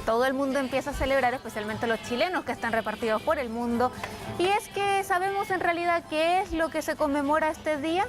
todo el mundo empieza a celebrar, especialmente los chilenos que están repartidos por el mundo. Y es que sabemos en realidad qué es lo que se conmemora este día.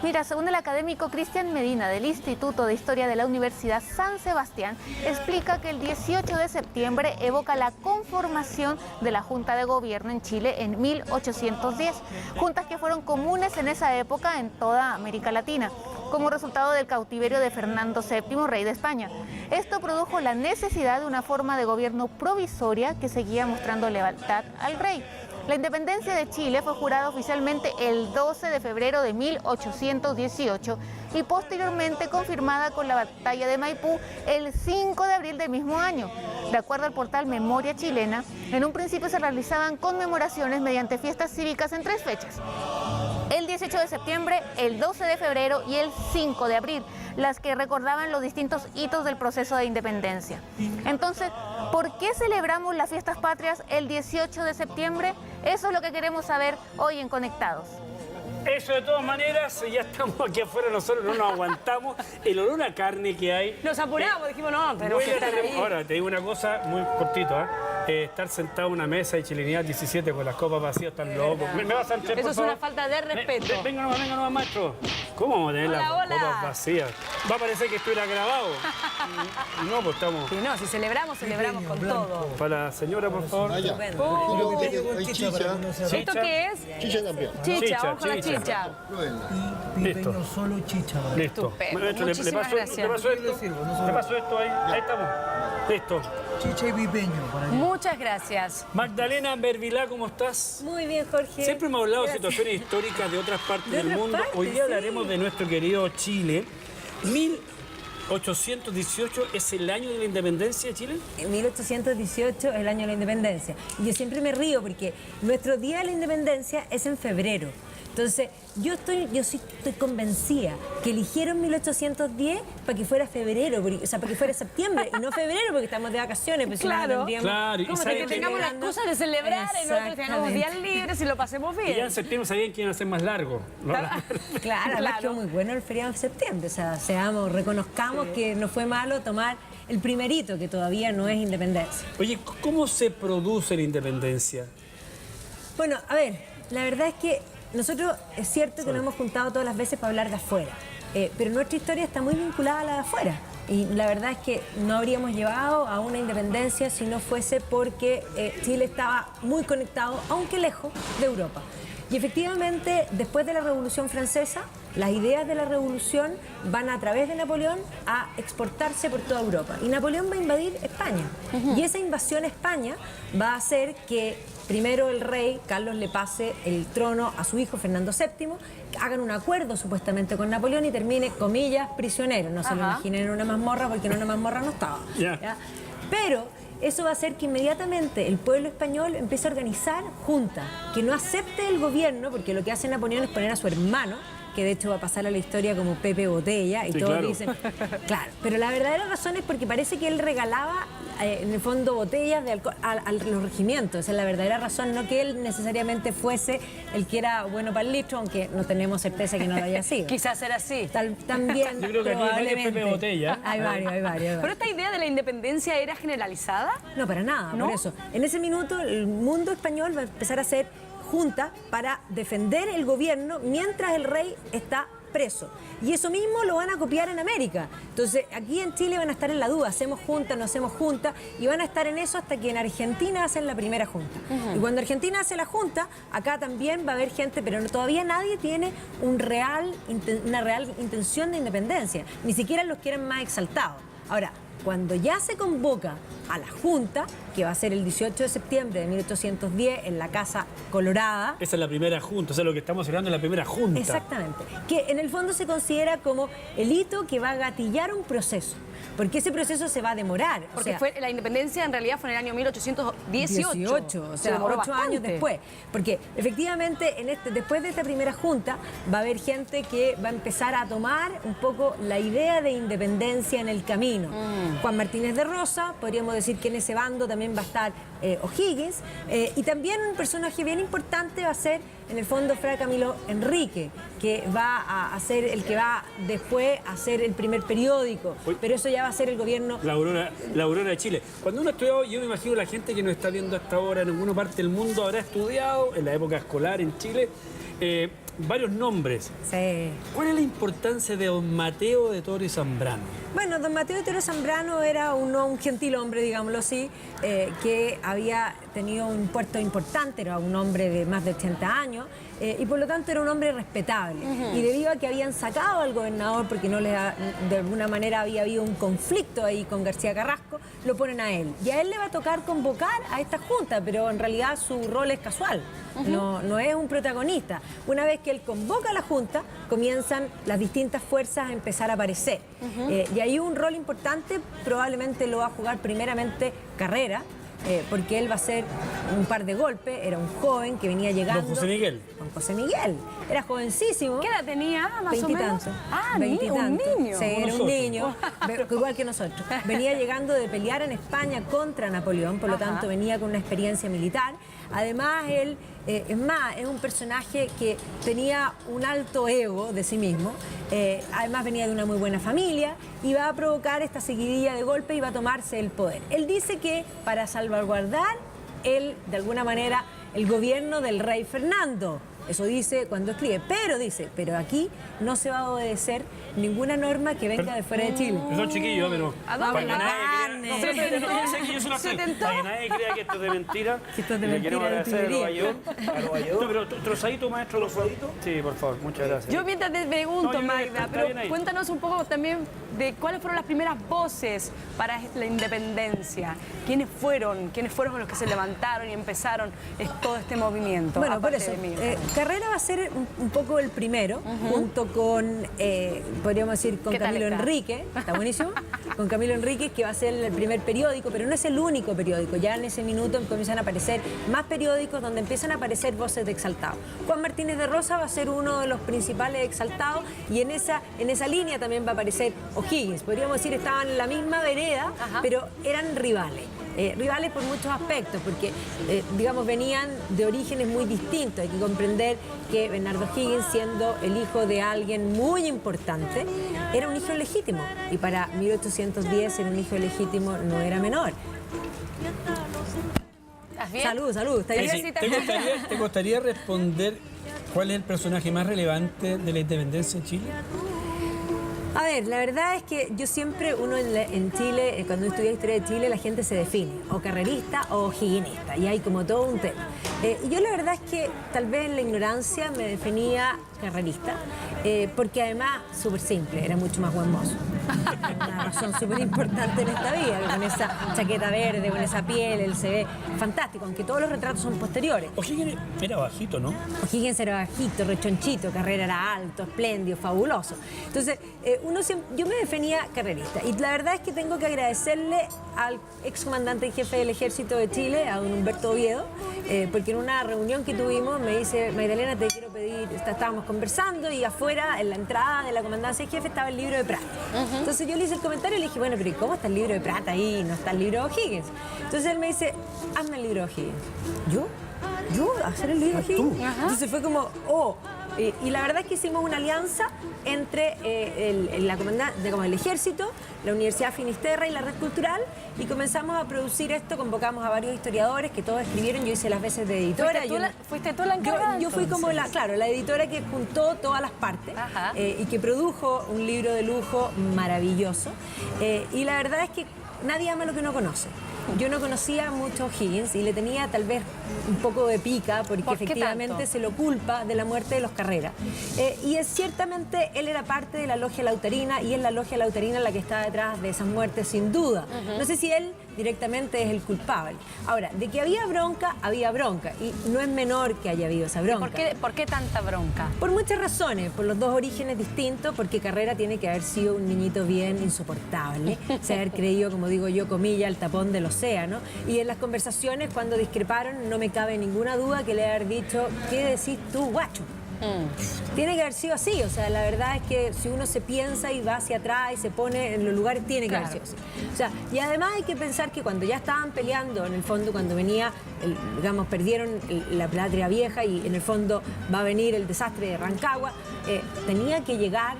Mira, según el académico Cristian Medina del Instituto de Historia de la Universidad San Sebastián, explica que el 18 de septiembre evoca la conformación de la Junta de Gobierno en Chile en 1810, juntas que fueron comunes en esa época en toda América Latina, como resultado del cautiverio de Fernando VII, rey de España. Esto produjo la necesidad de una forma de gobierno provisoria que seguía mostrando lealtad al rey. La independencia de Chile fue jurada oficialmente el 12 de febrero de 1818 y posteriormente confirmada con la batalla de Maipú el 5 de abril del mismo año. De acuerdo al portal Memoria Chilena, en un principio se realizaban conmemoraciones mediante fiestas cívicas en 3 fechas: el 18 de septiembre, el 12 de febrero y el 5 de abril, las que recordaban los distintos hitos del proceso de independencia. Entonces, ¿por qué celebramos las fiestas patrias el 18 de septiembre? Eso es lo que queremos saber hoy en Conectados. Eso, de todas maneras, ya estamos aquí afuera, nosotros no nos aguantamos. El olor a carne que hay. Nos apuramos, dijimos no, pero que están ahí. Ahora, te digo una cosa muy cortito, estar sentado en una mesa de chilenidad 17 con las copas vacías, tan locos. ¿Me vas a entrar, Eso es una falta de respeto. Venga nomás, maestro. ¿Cómo vamos a tener las copas vacías? Va a parecer que estuviera grabado. No, pues estamos... Sí, no, si celebramos con todo. Para la señora, por favor. Hay chicha. ¿Esto qué es? Chicha también. Chicha, vamos con la chicha. Listo. Tengo solo chicha. Listo. Estupendo. Maestro, le Muchísimas paso gracias. esto. Le paso esto ahí. Ahí estamos. Listo. Chicha y pipeño para allá. Muchas gracias. Magdalena Bervilá, ¿cómo estás? Muy bien, Jorge. Siempre hemos hablado de situaciones históricas de otras partes del mundo. Hoy día hablaremos de nuestro querido Chile. 1818 es el año de la independencia de Chile. 1818 es el año de la independencia. Y yo siempre me río porque nuestro día de la independencia es en febrero. Entonces, yo estoy convencida que eligieron 1810 para que fuera febrero, o sea, para que fuera septiembre, y no febrero porque estamos de vacaciones. Pues Claro. Claro, y Como sabe que que- tengamos la excusa de celebrar, en otros tengamos días libres y lo pasemos Y ya bien. en septiembre sabían que iban a ser más largos. ¿No? Claro, además que muy bueno el feriado de septiembre. O sea, reconozcamos que no fue malo tomar el primerito, que todavía no es independencia. Oye, ¿cómo se produce la independencia? Bueno, a ver, la verdad es que nosotros es cierto que nos hemos juntado todas las veces para hablar de afuera, pero nuestra historia está muy vinculada a la de afuera. Y la verdad es que no habríamos llevado a una independencia si no fuese porque Chile estaba muy conectado, aunque lejos, de Europa. Y efectivamente, después de la Revolución Francesa, las ideas de la revolución van a través de Napoleón a exportarse por toda Europa. Y Napoleón va a invadir España. Y esa invasión a España va a hacer que primero el rey Carlos le pase el trono a su hijo Fernando VII, hagan un acuerdo supuestamente con Napoleón y termine, comillas, prisionero. No se lo imaginen en una mazmorra porque en una mazmorra no estaba. ¿Ya? Pero eso va a hacer que inmediatamente el pueblo español empiece a organizar juntas, que no acepte el gobierno, porque lo que hace Napoleón es poner a su hermano, que de hecho va a pasar a la historia como Pepe Botella, y Sí, todos claro. dicen, claro, pero la verdadera razón es porque parece que él regalaba en el fondo botellas de alcohol a los regimientos. Esa es la verdadera razón, no que él necesariamente fuese el que era bueno para el litro, aunque no tenemos certeza que no lo haya sido. Quizás era así. También, Yo creo que aquí hay varios probablemente. Pepe Botella. Hay varios. Pero esta idea de la independencia era generalizada. No, para nada, ¿No? por eso. En ese minuto el mundo español va a empezar a hacer junta para defender el gobierno mientras el rey está preso. Y eso mismo lo van a copiar en América. Entonces, aquí en Chile van a estar en la duda, hacemos junta, no hacemos junta, y van a estar en eso hasta que en Argentina hacen la primera junta. Y cuando Argentina hace la junta, acá también va a haber gente, pero todavía nadie tiene una real intención de independencia, ni siquiera los que eran más exaltados. Ahora, cuando ya se convoca a la Junta, que va a ser el 18 de septiembre de 1810 en la Casa Colorada. Esa es la primera junta, o sea, lo que estamos celebrando es la primera junta. Exactamente. Que en el fondo se considera como el hito que va a gatillar un proceso. Porque ese proceso se va a demorar. Porque la independencia en realidad fue en el año 1818. O Se sea, demoró 8 años bastante. después. Porque efectivamente después de esta primera junta va a haber gente que va a empezar a tomar un poco la idea de independencia en el camino. Juan Martínez de Rosa, podríamos decir que en ese bando también va a estar O'Higgins. Y también un personaje bien importante va a ser, en el fondo, Fra Camilo Enrique, que va a ser el que va después a hacer el primer periódico. Pero eso ya va a ser el gobierno... La Aurora de Chile. Cuando uno ha estudiado, yo me imagino la gente que nos está viendo hasta ahora en alguna parte del mundo habrá estudiado en la época escolar en Chile varios nombres. Sí. ¿Cuál es la importancia de don Mateo de Toro y Zambrano? Bueno, don Mateo de Toro Zambrano era un gentil hombre, digámoslo así, que había tenido un puesto importante, era un hombre de más de 80 años, y por lo tanto era un hombre respetable. Y debido a que habían sacado al gobernador porque de alguna manera había habido un conflicto ahí con García Carrasco, lo ponen a él. Y a él le va a tocar convocar a esta junta, pero en realidad su rol es casual, no es un protagonista. Una vez que él convoca a la junta, comienzan las distintas fuerzas a empezar a aparecer. Y ahí un rol importante probablemente lo va a jugar primeramente Carrera, porque él va a hacer un par de golpes, era un joven que venía llegando. Don José Miguel. Don José Miguel, era jovencísimo. ¿Qué edad tenía, más o menos? Un niño. Sí, era un nosotros. niño, igual que nosotros. Venía llegando de pelear en España contra Napoleón, por lo tanto venía con una experiencia militar. Además, él, es un personaje que tenía un alto ego de sí mismo. Además, venía de una muy buena familia y va a provocar esta seguidilla de golpes y va a tomarse el poder. Él dice que para salvaguardar, de alguna manera, el gobierno del rey Fernando. Eso dice cuando escribe, pero aquí no se va a obedecer ninguna norma que venga de fuera de Chile. Son chiquillos, pero para que carne. para que nadie crea que esto es de mentira. Que esto es de le mentira, queremos de agradecer a utilería. No, pero trozadito, maestro, los trozaditos. Sí, por favor, muchas gracias. Yo mientras te pregunto, No, yo creo que Magda, está bien pero ahí. cuéntanos un poco también de cuáles fueron las primeras voces para la independencia. ¿Quiénes fueron los que se levantaron y empezaron todo este movimiento? Bueno, por aparte eso, de Miguel? Carrera va a ser un poco el primero, junto con, podríamos decir, con ¿Qué tal Camilo está? Enrique, está buenísimo, con Camilo Enrique, que va a ser el primer periódico, pero no es el único periódico. Ya en ese minuto comienzan a aparecer más periódicos donde empiezan a aparecer voces de exaltados. Juan Martínez de Rosa va a ser uno de los principales exaltados y en esa línea también va a aparecer O'Higgins. Podríamos decir estaban en la misma vereda, pero eran rivales. Rivales por muchos aspectos, porque, digamos, venían de orígenes muy distintos. Hay que comprender que Bernardo O'Higgins, siendo el hijo de alguien muy importante, era un hijo legítimo. Y para 1810 ser un hijo legítimo no era menor. ¿Estás bien? Salud, ¿está bien? Sí, ¿te gustaría responder cuál es el personaje más relevante de la independencia de Chile? A ver, la verdad es que yo siempre, en Chile, cuando estudié historia de Chile, la gente se define, o carrerista o higginista, y hay como todo un tema. Y yo la verdad es que tal vez en la ignorancia me definía carrerista, porque además, súper simple, era mucho más buen mozo. Una razón súper importante en esta vida, con esa chaqueta verde, con esa piel, él se ve fantástico, aunque todos los retratos son posteriores. O'Higgins era bajito, ¿no? O'Higgins era bajito, rechonchito, Carrera era alto, espléndido, fabuloso. Entonces, yo me definía carrerista. Y la verdad es que tengo que agradecerle al excomandante en jefe del Ejército de Chile, a don Humberto Oviedo, porque en una reunión que tuvimos me dice, Magdalena, te quiero pedir, estábamos conversando y afuera, en la entrada de la comandancia de jefe, estaba el libro de Prat. Entonces yo le hice el comentario y le dije, bueno, pero ¿y cómo está el libro de Prat ahí? No está el libro de O'Higgins. Entonces él me dice, hazme el libro de O'Higgins. ¿Yo? ¿Hacer el libro de O'Higgins? Entonces fue como, y la verdad es que hicimos una alianza entre la comandancia, como el Ejército, la Universidad Finisterra y la Red Cultural, y comenzamos a producir esto, convocamos a varios historiadores que todos escribieron, yo hice las veces de editora. ¿Fuiste tú la encargada? Yo fui como la editora que juntó todas las partes y que produjo un libro de lujo maravilloso. Y la verdad es que nadie ama lo que no conoce. Yo no conocía mucho a O'Higgins y le tenía tal vez un poco de pica porque ¿Por qué efectivamente tanto? se lo culpa de la muerte de los Carrera. Y ciertamente él era parte de la logia lautarina y es la logia lautarina la que está detrás de esas muertes sin duda. No sé si él directamente es el culpable. Ahora, de que había bronca y no es menor que haya habido esa bronca. ¿Por qué tanta bronca? Por muchas razones, por los dos orígenes distintos, porque Carrera tiene que haber sido un niñito bien insoportable, se haber creído, como digo yo, comilla, el tapón del océano, y en las conversaciones cuando discreparon no me cabe ninguna duda que le haber dicho, ¿qué decís tú, guacho? Tiene que haber sido así, o sea, la verdad es que si uno se piensa y va hacia atrás y se pone en los lugares, tiene que haber sido así. O sea, y además hay que pensar que cuando ya estaban peleando, en el fondo, cuando venía, digamos, perdieron la Patria Vieja y en el fondo va a venir el desastre de Rancagua, tenía que llegar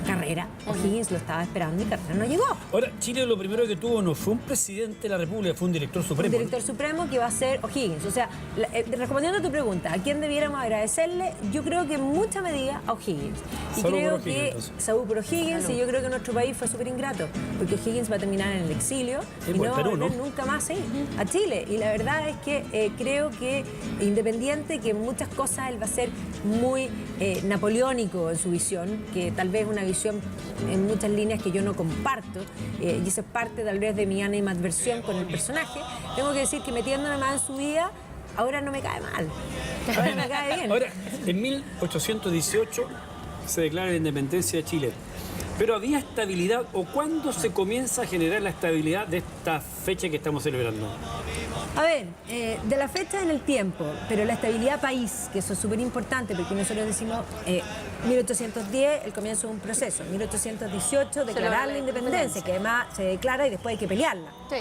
Carrera. O'Higgins lo estaba esperando y Carrera no llegó. Ahora, Chile lo primero que tuvo no fue un presidente de la República, fue un director supremo. Un director supremo que va a ser O'Higgins. O sea, respondiendo a tu pregunta, ¿a quién debiéramos agradecerle? Yo creo que en mucha medida a O'Higgins. Y Salud creo por que O'Higgins, salud por O'Higgins, y yo creo que nuestro país fue súper ingrato, porque O'Higgins va a terminar en el exilio Sí, y por no va a Perú, volver ¿no? nunca más a Chile. Y la verdad es que creo que independiente, que en muchas cosas él va a ser muy napoleónico en su visión, que tal vez una visión en muchas líneas que yo no comparto, y esa es parte tal vez de mi animadversión con el personaje. Tengo que decir que metiéndome más en su vida, ahora no me cae mal, ahora me cae bien. Ahora, en 1818 se declara la independencia de Chile. Pero ¿había estabilidad o cuándo se comienza a generar la estabilidad de esta fecha que estamos celebrando? A ver, de la fecha en el tiempo, pero la estabilidad país, que eso es súper importante, porque nosotros decimos 1810, el comienzo de un proceso, 1818, declarar la independencia, que además se declara y después hay que pelearla. Sí.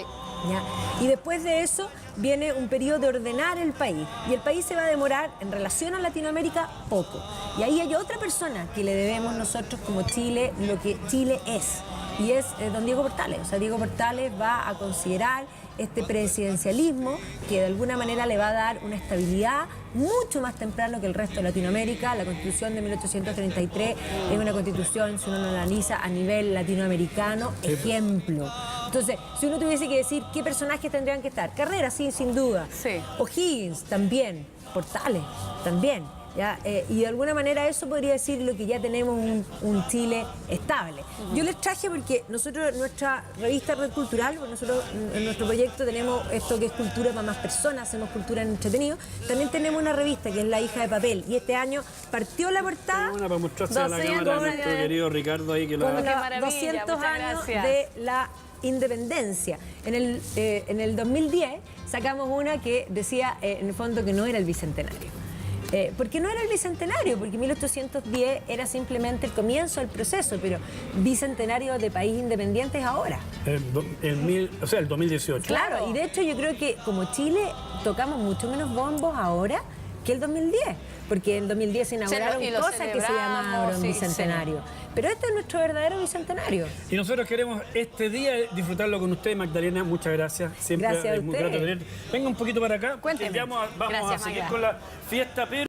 ¿Ya? Y después de eso viene un periodo de ordenar el país. Y el país se va a demorar, en relación a Latinoamérica, poco. Y ahí hay otra persona que le debemos nosotros como Chile lo que Chile es. Y es don Diego Portales. O sea, Diego Portales va a considerar este presidencialismo que de alguna manera le va a dar una estabilidad mucho más temprano que el resto de Latinoamérica. La Constitución de 1833 es una constitución, si uno la analiza a nivel latinoamericano, ejemplo. Entonces, si uno tuviese que decir qué personajes tendrían que estar, Carrera, sí, sin duda. Sí. O'Higgins, también. Portales, también. ¿Ya? Y de alguna manera eso podría decir lo que ya tenemos un Chile estable. Yo les traje porque nosotros, nuestra revista Red Cultural, nosotros en nuestro proyecto tenemos esto que es cultura para más personas, hacemos cultura en entretenido. También tenemos una revista que es La Hija de Papel, y este año partió la portada Una para mostrarse a la 200 cámara a nuestro querido Ricardo ahí que lo con haga. Qué los maravilla, 200 muchas años gracias. de la independencia. En el 2010 sacamos una que decía, en el fondo, que no era el bicentenario. ¿Por qué no era el bicentenario? Porque 1810 era simplemente el comienzo del proceso, pero bicentenario de país independiente es ahora. El 2018. Claro, y de hecho yo creo que como Chile tocamos mucho menos bombos ahora que el 2010, porque en 2010 se inauguraron y lo cosas que se celebramos, llamaron sí, bicentenario. Pero este es nuestro verdadero bicentenario. Y nosotros queremos este día disfrutarlo con usted, Magdalena. Muchas gracias. Siempre Gracias a es muy usted. grato tener. Venga un poquito para acá. Cuénteme. Vamos Gracias, a seguir Magda. con la fiesta, pero